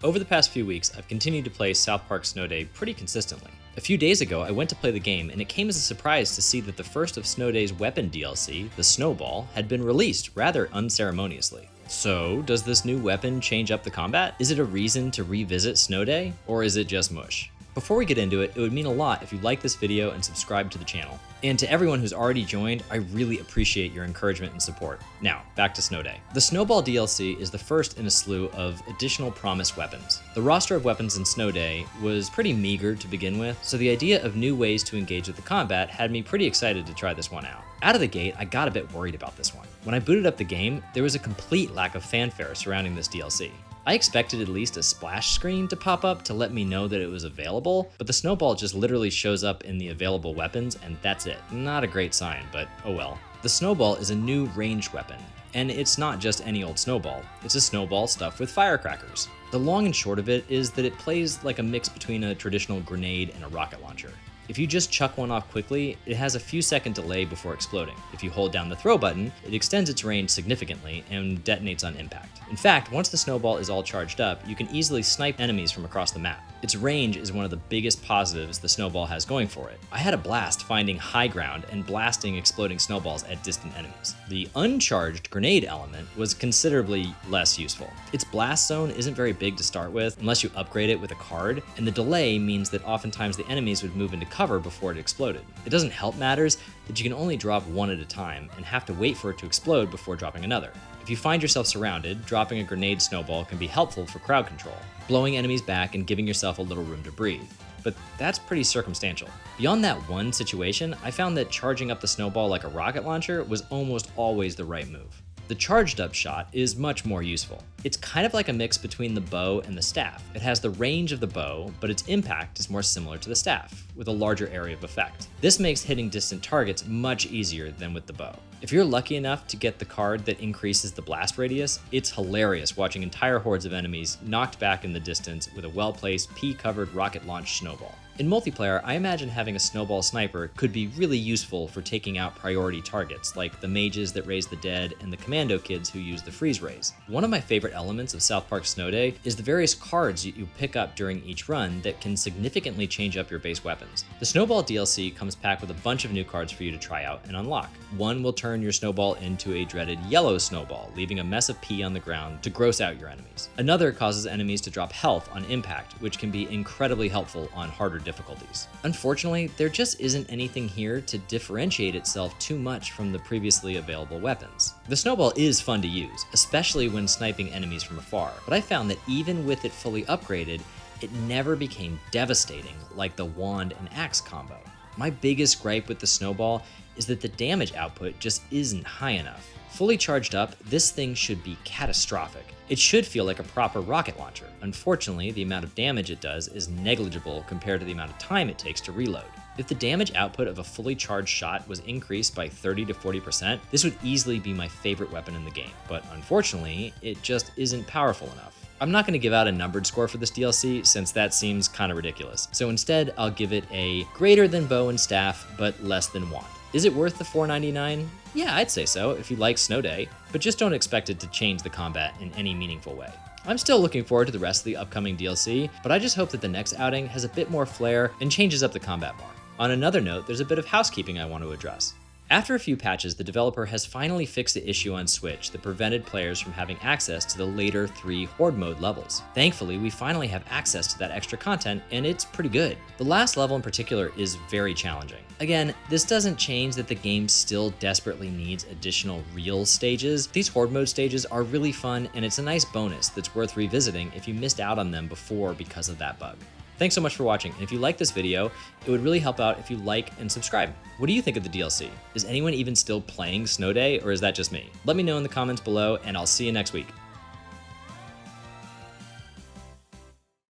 Over the past few weeks, I've continued to play South Park Snow Day pretty consistently. A few days ago, I went to play the game, and it came as a surprise to see that the first of Snow Day's weapon DLC, the Snowball, had been released rather unceremoniously. So, does this new weapon change up the combat? Is it a reason to revisit Snow Day, or is it just mush? Before we get into it, it would mean a lot if you like this video and subscribe to the channel. And to everyone who's already joined, I really appreciate your encouragement and support. Now, back to Snow Day. The Snowball DLC is the first in a slew of additional promised weapons. The roster of weapons in Snow Day was pretty meager to begin with, so the idea of new ways to engage with the combat had me pretty excited to try this one out. Out of the gate, I got a bit worried about this one. When I booted up the game, there was a complete lack of fanfare surrounding this DLC. I expected at least a splash screen to pop up to let me know that it was available, but the Snowball just literally shows up in the available weapons and that's it. Not a great sign, but oh well. The Snowball is a new ranged weapon, and it's not just any old snowball. It's a snowball stuffed with firecrackers. The long and short of it is that it plays like a mix between a traditional grenade and a rocket launcher. If you just chuck one off quickly, it has a few second delay before exploding. If you hold down the throw button, it extends its range significantly and detonates on impact. In fact, once the Snowball is all charged up, you can easily snipe enemies from across the map. Its range is one of the biggest positives the Snowball has going for it. I had a blast finding high ground and blasting exploding snowballs at distant enemies. The uncharged grenade element was considerably less useful. Its blast zone isn't very big to start with unless you upgrade it with a card, and the delay means that oftentimes the enemies would move into cover before it exploded. It doesn't help matters that you can only drop one at a time and have to wait for it to explode before dropping another. If you find yourself surrounded, dropping a grenade snowball can be helpful for crowd control, blowing enemies back and giving yourself a little room to breathe. But that's pretty circumstantial. Beyond that one situation, I found that charging up the snowball like a rocket launcher was almost always the right move. The charged up shot is much more useful. It's kind of like a mix between the bow and the staff. It has the range of the bow, but its impact is more similar to the staff, with a larger area of effect. This makes hitting distant targets much easier than with the bow. If you're lucky enough to get the card that increases the blast radius, it's hilarious watching entire hordes of enemies knocked back in the distance with a well-placed, pea-covered rocket-launched snowball. In multiplayer, I imagine having a snowball sniper could be really useful for taking out priority targets, like the mages that raise the dead and the commando kids who use the freeze rays. One of my favorite elements of South Park Snow Day is the various cards you pick up during each run that can significantly change up your base weapons. The Snowball DLC comes packed with a bunch of new cards for you to try out and unlock. One will turn your snowball into a dreaded yellow snowball, leaving a mess of pee on the ground to gross out your enemies. Another causes enemies to drop health on impact, which can be incredibly helpful on harder difficulties. Unfortunately, there just isn't anything here to differentiate itself too much from the previously available weapons. The Snowball is fun to use, especially when sniping enemies from afar, but I found that even with it fully upgraded, it never became devastating like the wand and axe combo. My biggest gripe with the Snowball is that the damage output just isn't high enough. Fully charged up, this thing should be catastrophic. It should feel like a proper rocket launcher. Unfortunately, the amount of damage it does is negligible compared to the amount of time it takes to reload. If the damage output of a fully charged shot was increased by 30 to 40%, this would easily be my favorite weapon in the game, but unfortunately, it just isn't powerful enough. I'm not going to give out a numbered score for this DLC since that seems kind of ridiculous, so instead I'll give it a greater than bow and staff, but less than wand. Is it worth the $4.99? Yeah, I'd say so if you like Snow Day, but just don't expect it to change the combat in any meaningful way. I'm still looking forward to the rest of the upcoming DLC, but I just hope that the next outing has a bit more flair and changes up the combat more. On another note, there's a bit of housekeeping I want to address. After a few patches, the developer has finally fixed the issue on Switch that prevented players from having access to the later 3 Horde mode levels. Thankfully, we finally have access to that extra content, and it's pretty good. The last level in particular is very challenging. Again, this doesn't change that the game still desperately needs additional real stages. These Horde mode stages are really fun, and it's a nice bonus that's worth revisiting if you missed out on them before because of that bug. Thanks so much for watching, and if you like this video, it would really help out if you like and subscribe. What do you think of the DLC? Is anyone even still playing Snow Day, or is that just me? Let me know in the comments below, and I'll see you next week.